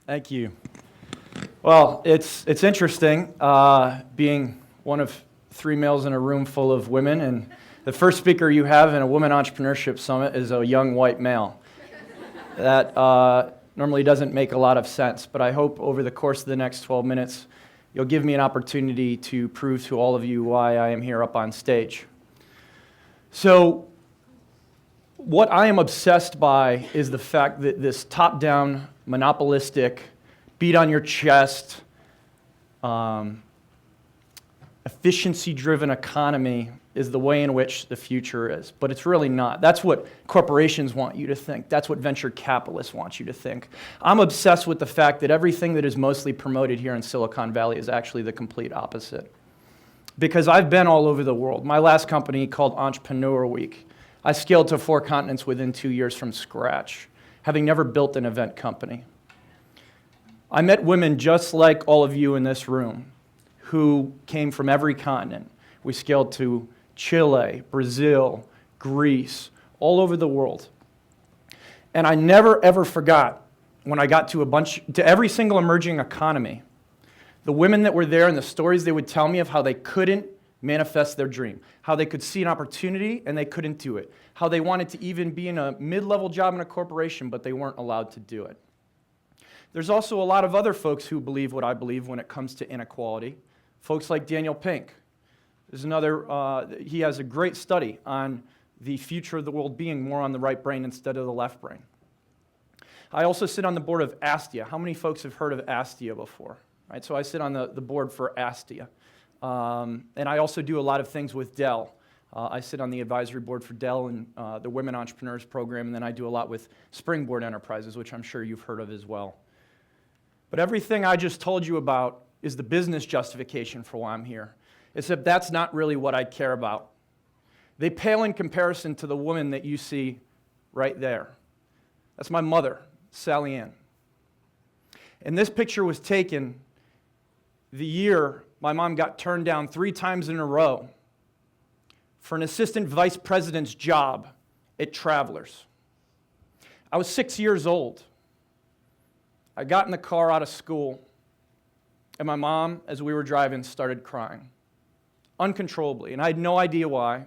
Thank you. Well, it's interesting being one of three males in a room full of women, and the first speaker you have in a Women Entrepreneurship Summit is a young white male. That normally doesn't make a lot of sense, but I hope over the course of the next 12 minutes you'll give me an opportunity to prove to all of you why I am here up on stage. So, what I am obsessed by is the fact that this top-down, monopolistic, beat-on-your-chest, efficiency-driven economy is the way in which the future is. But it's really not. That's what corporations want you to think. That's what venture capitalists want you to think. I'm obsessed with the fact that everything that is mostly promoted here in Silicon Valley is actually the complete opposite. Because I've been all over the world. My last company, called Entrepreneur Week, I scaled to 4 continents within 2 years from scratch, having never built an event company. I met women just like all of you in this room who came from every continent. We scaled to Chile, Brazil, Greece, all over the world. And I never ever forgot when I got to every single emerging economy, the women that were there and the stories they would tell me of how they couldn't manifest their dream, how they could see an opportunity and they couldn't do it, how they wanted to even be in a mid-level job in a corporation, but they weren't allowed to do it. There's also a lot of other folks who believe what I believe when it comes to inequality. Folks like Daniel Pink. There's another, he has a great study on the future of the world being more on the right brain instead of the left brain. I also sit on the board of ASTIA. How many folks have heard of ASTIA before? Right, so I sit on the board for ASTIA. And I also do a lot of things with Dell. I sit on the advisory board for Dell and the Women Entrepreneurs Program, and then I do a lot with Springboard Enterprises, which I'm sure you've heard of as well. But everything I just told you about is the business justification for why I'm here, except that's not really what I care about. They pale in comparison to the woman that you see right there. That's my mother, Sally Ann. And this picture was taken the year my mom got turned down 3 times in a row for an assistant vice president's job at Travelers. I was 6 years old. I got in the car out of school, and my mom, as we were driving, started crying uncontrollably, and I had no idea why.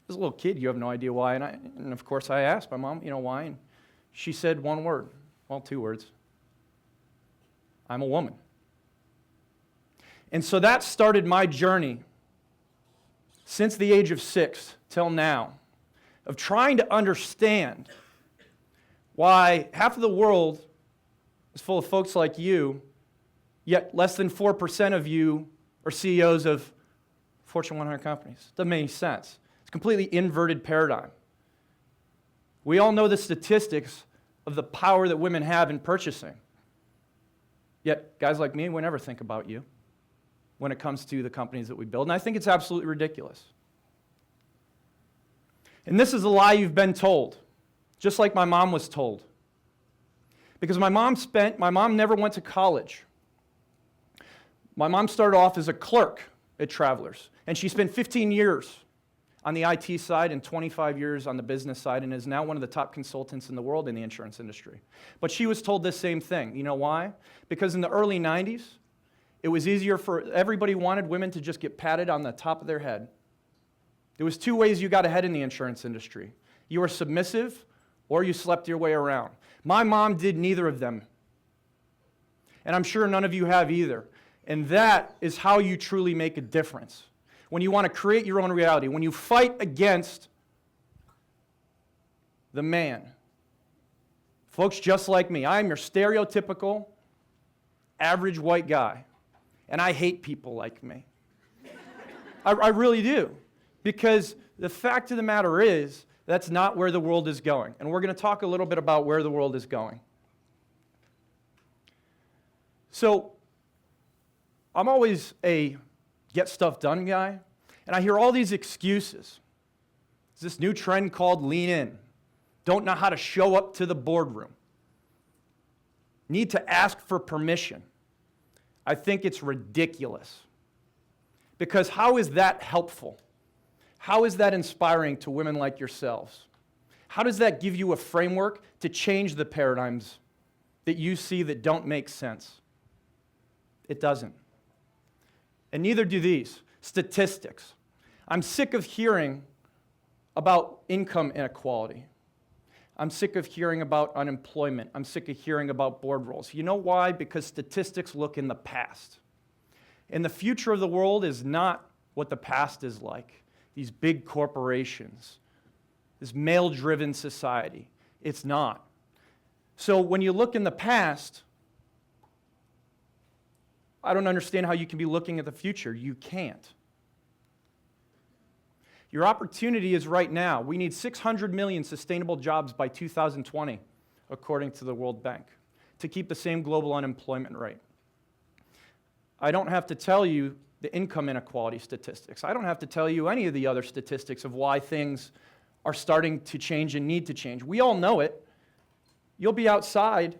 As a little kid, you have no idea why, and of course I asked my mom, why, and she said one word, well, 2 words. I'm a woman. And so that started my journey since the age of 6 till now of trying to understand why half of the world is full of folks like you, yet less than 4% of you are CEOs of Fortune 100 companies. Doesn't make any sense. It's a completely inverted paradigm. We all know the statistics of the power that women have in purchasing. Yet guys like me, we never think about you when it comes to the companies that we build, and I think it's absolutely ridiculous. And this is a lie you've been told, just like my mom was told. Because my mom never went to college. My mom started off as a clerk at Travelers, and she spent 15 years on the IT side and 25 years on the business side, and is now one of the top consultants in the world in the insurance industry. But she was told this same thing. You know why? Because in the early 90s, it was easier for everybody wanted women to just get patted on the top of their head. There was 2 ways you got ahead in the insurance industry. You were submissive or you slept your way around. My mom did neither of them. And I'm sure none of you have either. And that is how you truly make a difference. When you want to create your own reality, when you fight against the man. Folks just like me, I'm your stereotypical average white guy. And I hate people like me. I really do. Because the fact of the matter is, that's not where the world is going. And we're going to talk a little bit about where the world is going. So, I'm always a get stuff done guy. And I hear all these excuses. There's this new trend called lean in. Don't know how to show up to the boardroom. Need to ask for permission. I think it's ridiculous. Because how is that helpful? How is that inspiring to women like yourselves? How does that give you a framework to change the paradigms that you see that don't make sense. It doesn't. And neither do these. Statistics. I'm sick of hearing about income inequality. I'm sick of hearing about unemployment. I'm sick of hearing about board roles. You know why? Because statistics look in the past. And the future of the world is not what the past is like. These big corporations, this male-driven society. It's not. So when you look in the past, I don't understand how you can be looking at the future. You can't. Your opportunity is right now. We need 600 million sustainable jobs by 2020, according to the World Bank, to keep the same global unemployment rate. I don't have to tell you the income inequality statistics. I don't have to tell you any of the other statistics of why things are starting to change and need to change. We all know it. You'll be outside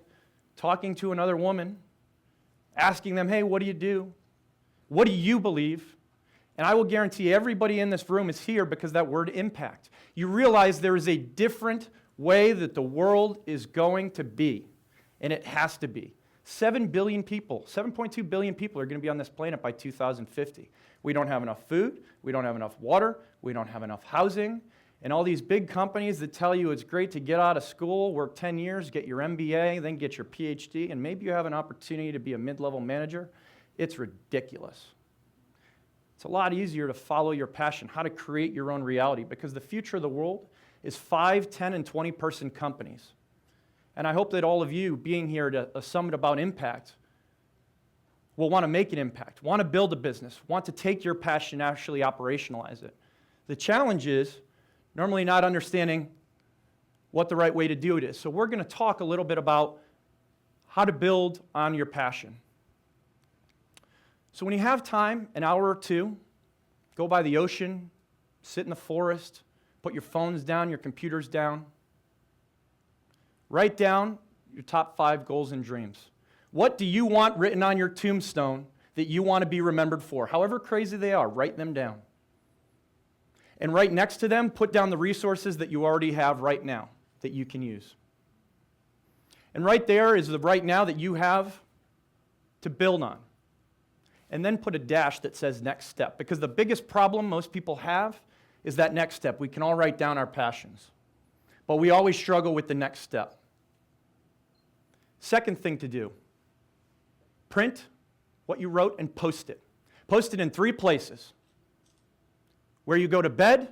talking to another woman, asking them, hey, what do you do? What do you believe? And I will guarantee everybody in this room is here because that word impact. You realize there is a different way that the world is going to be, and it has to be. 7 billion people, 7.2 billion people are going to be on this planet by 2050. We don't have enough food, we don't have enough water, we don't have enough housing, and all these big companies that tell you it's great to get out of school, work 10 years, get your MBA, then get your PhD, and maybe you have an opportunity to be a mid-level manager. It's ridiculous. It's a lot easier to follow your passion, how to create your own reality, because the future of the world is 5, 10, and 20-person companies. And I hope that all of you being here at a summit about impact will want to make an impact, want to build a business, want to take your passion and actually operationalize it. The challenge is normally not understanding what the right way to do it is. So we're going to talk a little bit about how to build on your passion. So when you have time, an hour or two, go by the ocean, sit in the forest, put your phones down, your computers down. Write down your top 5 goals and dreams. What do you want written on your tombstone that you want to be remembered for? However crazy they are, write them down. And right next to them, put down the resources that you already have right now that you can use. And right there is the right now that you have to build on. And then put a dash that says next step. Because the biggest problem most people have is that next step. We can all write down our passions, but we always struggle with the next step. Second thing to do, print what you wrote and post it. Post it in 3 places. Where you go to bed,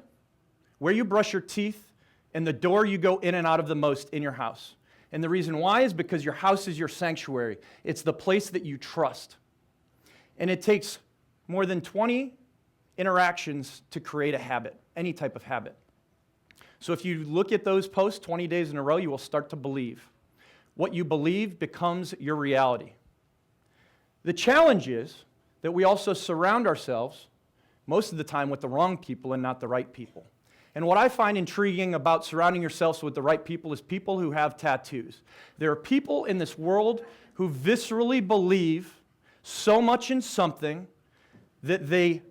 where you brush your teeth, and the door you go in and out of the most in your house. And the reason why is because your house is your sanctuary. It's the place that you trust. And it takes more than 20 interactions to create a habit, any type of habit. So if you look at those posts 20 days in a row, you will start to believe. What you believe becomes your reality. The challenge is that we also surround ourselves most of the time with the wrong people and not the right people. And what I find intriguing about surrounding yourselves with the right people is people who have tattoos. There are people in this world who viscerally believe so much in something that they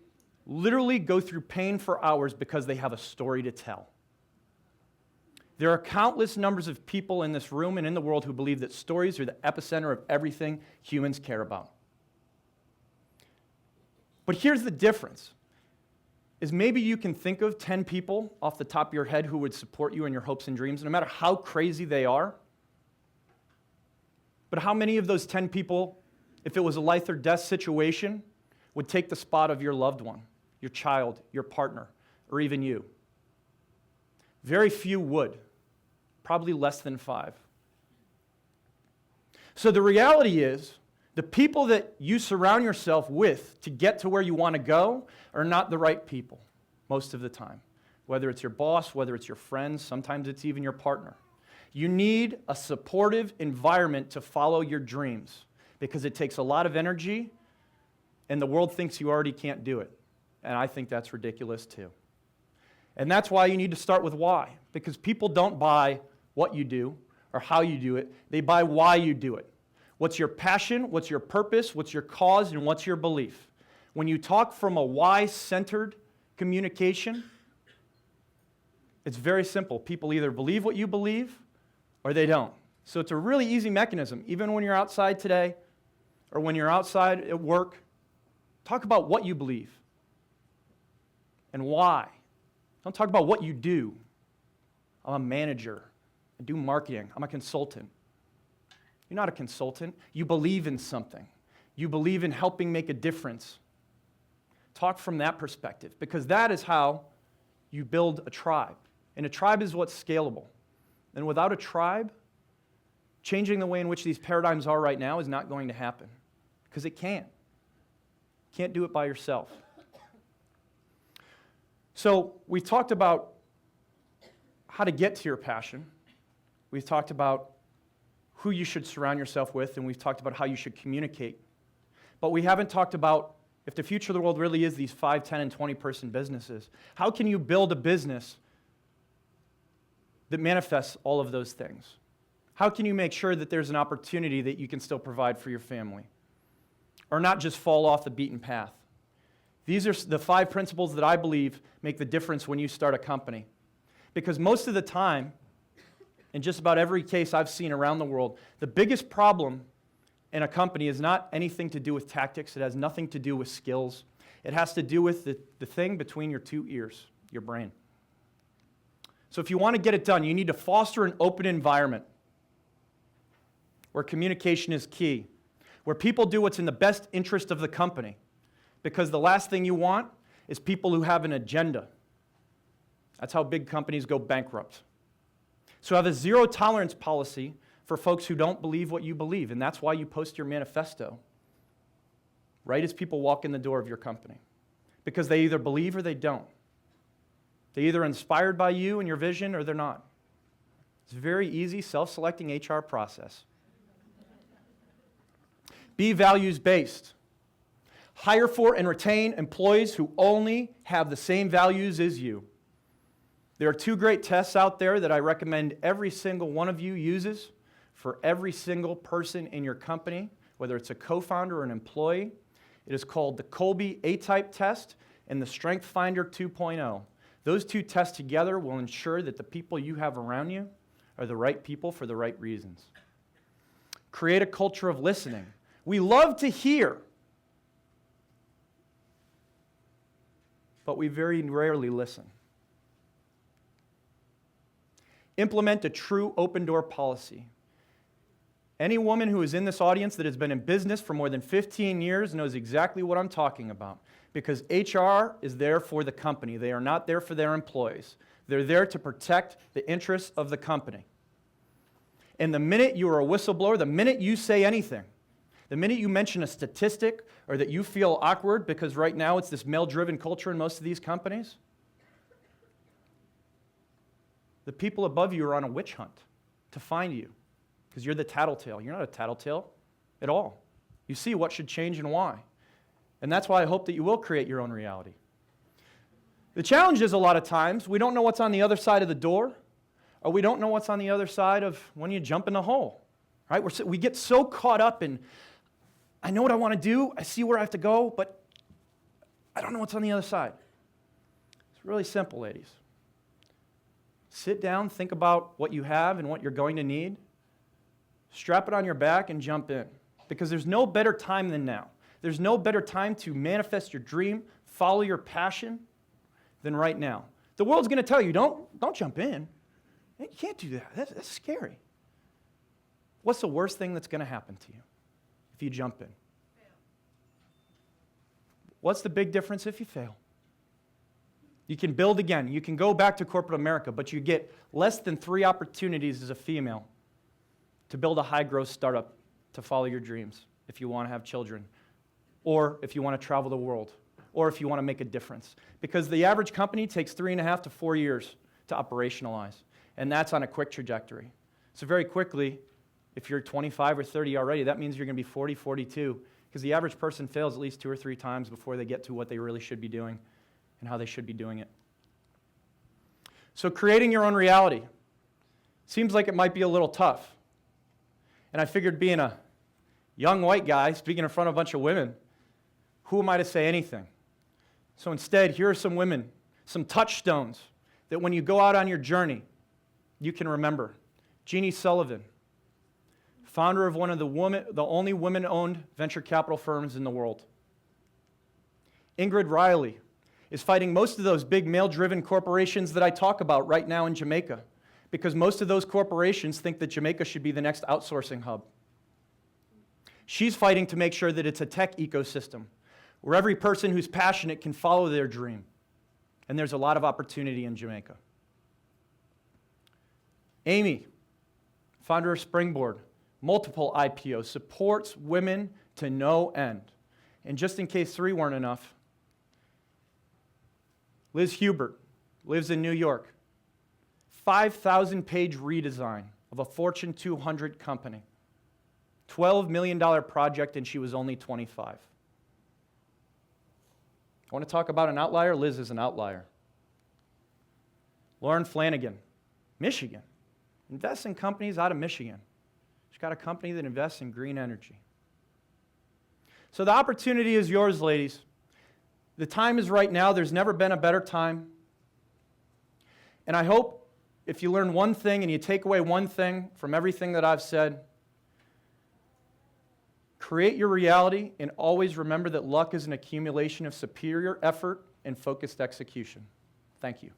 literally go through pain for hours because they have a story to tell. There are countless numbers of people in this room and in the world who believe that stories are the epicenter of everything humans care about. But here's the difference, is maybe you can think of 10 people off the top of your head who would support you in your hopes and dreams, no matter how crazy they are. But how many of those 10 people, if it was a life or death situation, would take the spot of your loved one, your child, your partner, or even you? Very few would, probably less than 5. So the reality is, the people that you surround yourself with to get to where you want to go are not the right people most of the time. Whether it's your boss, whether it's your friends, sometimes it's even your partner. You need a supportive environment to follow your dreams because it takes a lot of energy and the world thinks you already can't do it. And I think that's ridiculous too. And that's why you need to start with why. Because people don't buy what you do or how you do it. They buy why you do it. What's your passion? What's your purpose? What's your cause? And what's your belief? When you talk from a why-centered communication, it's very simple. People either believe what you believe or they don't. So it's a really easy mechanism. Even when you're outside today or when you're outside at work, talk about what you believe and why. Don't talk about what you do. I'm a manager. I do marketing. I'm a consultant. You're not a consultant. You believe in something. You believe in helping make a difference. Talk from that perspective, because that is how you build a tribe. And a tribe is what's scalable. And without a tribe, changing the way in which these paradigms are right now is not going to happen, because it can't. You can't do it by yourself. So we've talked about how to get to your passion. We've talked about who you should surround yourself with, and we've talked about how you should communicate. But we haven't talked about, if the future of the world really is these 5, 10, and 20-person businesses, how can you build a business that manifests all of those things? How can you make sure that there's an opportunity that you can still provide for your family, or not just fall off the beaten path? These are the 5 principles that I believe make the difference when you start a company. Because most of the time, in just about every case I've seen around the world, the biggest problem in a company is not anything to do with tactics. It has nothing to do with skills. It has to do with the thing between your 2 ears, your brain. So if you want to get it done, you need to foster an open environment where communication is key, where people do what's in the best interest of the company. Because the last thing you want is people who have an agenda. That's how big companies go bankrupt. So have a zero tolerance policy for folks who don't believe what you believe, and that's why you post your manifesto right as people walk in the door of your company. Because they either believe or they don't. They're either inspired by you and your vision or they're not. It's a very easy, self-selecting HR process. Be values-based. Hire for and retain employees who only have the same values as you. There are 2 great tests out there that I recommend every single one of you uses for every single person in your company, whether it's a co-founder or an employee. It is called the Kolbe A-type test and the Strength Finder 2.0. Those 2 tests together will ensure that the people you have around you are the right people for the right reasons. Create a culture of listening. We love to hear, but we very rarely listen. Implement a true open-door policy. Any woman who is in this audience that has been in business for more than 15 years knows exactly what I'm talking about, because HR is there for the company. They are not there for their employees. They're there to protect the interests of the company. And the minute you are a whistleblower, the minute you say anything, the minute you mention a statistic or that you feel awkward because right now it's this male-driven culture in most of these companies, the people above you are on a witch hunt to find you because you're the tattletale. You're not a tattletale at all. You see what should change and why. And that's why I hope that you will create your own reality. The challenge is a lot of times we don't know what's on the other side of the door, or we don't know what's on the other side of when you jump in the hole. Right? We get so caught up in, I know what I want to do, I see where I have to go, but I don't know what's on the other side. It's really simple, ladies. Sit down, think about what you have and what you're going to need. Strap it on your back and jump in. Because there's no better time than now. There's no better time to manifest your dream, follow your passion, than right now. The world's going to tell you, don't jump in. You can't do that. That's scary. What's the worst thing that's going to happen to you if you jump in? Fail. What's the big difference if you fail? You can build again. You can go back to corporate America, but you get less than 3 opportunities as a female to build a high-growth startup to follow your dreams if you want to have children, or if you want to travel the world, or if you want to make a difference. Because the average company takes 3.5 to 4 years to operationalize, and that's on a quick trajectory. So very quickly, if you're 25 or 30 already, that means you're going to be 40, 42, because the average person fails at least 2 or 3 times before they get to what they really should be doing and how they should be doing it. So creating your own reality seems like it might be a little tough. And I figured, being a young white guy speaking in front of a bunch of women, who am I to say anything? So instead, here are some women, some touchstones that when you go out on your journey, you can remember. Jeannie Sullivan, founder of one of the only women-owned venture capital firms in the world. Ingrid Riley is fighting most of those big male-driven corporations that I talk about right now in Jamaica, because most of those corporations think that Jamaica should be the next outsourcing hub. She's fighting to make sure that it's a tech ecosystem where every person who's passionate can follow their dream. And there's a lot of opportunity in Jamaica. Amy, founder of Springboard, multiple IPOs, supports women to no end. And just in case 3 weren't enough, Liz Hubert lives in New York. 5,000-page redesign of a Fortune 200 company. $12 million project, and she was only 25. I want to talk about an outlier? Liz is an outlier. Lauren Flanagan, Michigan. Invests in companies out of Michigan. She's got a company that invests in green energy. So the opportunity is yours, ladies. The time is right now. There's never been a better time. And I hope if you learn one thing and you take away one thing from everything that I've said, create your reality and always remember that luck is an accumulation of superior effort and focused execution. Thank you.